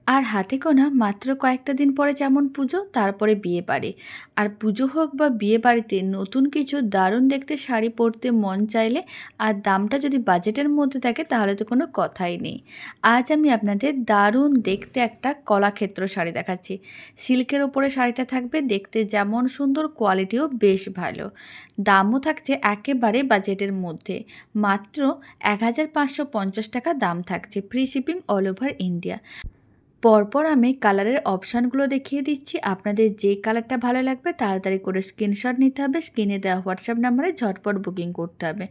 আর হাতে গোনা মাত্র কয়েকটা দিন পরে যেমন পুজো, তারপরে বিয়ে বাড়ি। আর পুজো হোক বা বিয়ে বাড়িতে নতুন কিছু দারুণ দেখতে শাড়ি পরতে মন চাইলে আর দামটা যদি বাজেটের মধ্যে থাকে তাহলে তো কোনো কথাই নেই। আজ আমি আপনাদের দারুণ দেখতে একটা কলাক্ষেত্র শাড়ি দেখাচ্ছি। সিল্কের ওপরে শাড়িটা থাকবে, দেখতে যেমন সুন্দর কোয়ালিটিও বেশ ভালো। দামও থাকছে একেবারে বাজেটের মধ্যে, মাত্র ১,৫৫০ টাকা দাম থাকছে, free shipping all over India. পরপর আমি কালারের অপশানগুলো দেখিয়ে দিচ্ছি। আপনাদের যে কালারটা ভালো লাগবে তাড়াতাড়ি করে স্ক্রিনশট নিতে হবে, স্ক্রিনে দেওয়া হোয়াটসঅ্যাপ নাম্বারে ঝটপট বুকিং করতে হবে।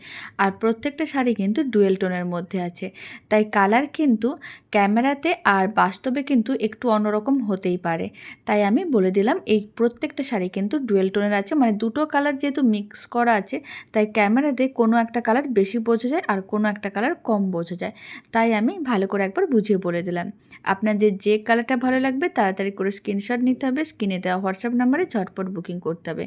আর প্রত্যেকটা শাড়ি কিন্তু ডুয়েল টোনের মধ্যে আছে, তাই কালার কিন্তু ক্যামেরাতে আর বাস্তবে কিন্তু একটু অন্যরকম হতেই পারে। তাই আমি বলে দিলাম এই প্রত্যেকটা শাড়ি কিন্তু ডুয়েল টোনের আছে, মানে দুটো কালার যেহেতু মিক্স করা আছে তাই ক্যামেরাতে কোনো একটা কালার বেশি বোঝা যায় আর কোনো একটা কালার কম বোঝা যায়। তাই আমি ভালো করে একবার বুঝিয়ে বলে দিলাম। আপনাদের যে কালারটা ভালো লাগবে তাড়াতাড়ি করে স্ক্রিনশট নিতে হবে, স্ক্রিনে দেওয়া হোয়াটসঅ্যাপ নাম্বারে ঝটপট বুকিং করতে হবে।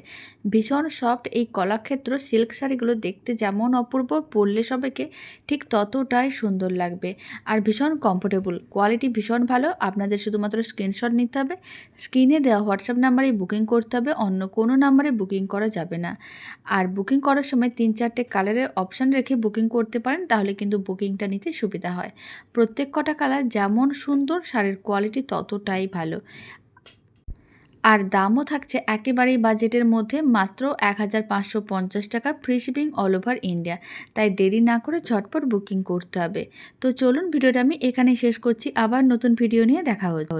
ভীষণ সফট এই কলাক্ষেত্র সিল্ক শাড়িগুলো দেখতে যেমন অপূর্ব, পরলে সবাইকে ঠিক ততটাই সুন্দর লাগবে। আর ভীষণ কমফোর্টেবল, কোয়ালিটি ভীষণ ভালো। আপনাদের শুধুমাত্র স্ক্রিনশট নিতে হবে, স্ক্রিনে দেওয়া হোয়াটসঅ্যাপ নাম্বারেই বুকিং করতে হবে, অন্য কোনো নাম্বারে বুকিং করা যাবে না। আর বুকিং করার সময় ৩-৪টে কালারের অপশান রেখে বুকিং করতে পারেন, তাহলে কিন্তু বুকিংটা নিতে সুবিধা হয়। প্রত্যেক কটা কালার যেমন সুন্দর, শাড়ির কোয়ালিটি ততটাই ভালো। আর দামও থাকছে একেবারেই বাজেটের মধ্যে, মাত্র ১,৫৫০ টাকা, free shipping all over India. তাই দেরি না করে ঝটপট বুকিং করতে হবে। তো চলুন, ভিডিওটা আমি এখানেই শেষ করছি। আবার নতুন ভিডিও নিয়ে দেখা হচ্ছে।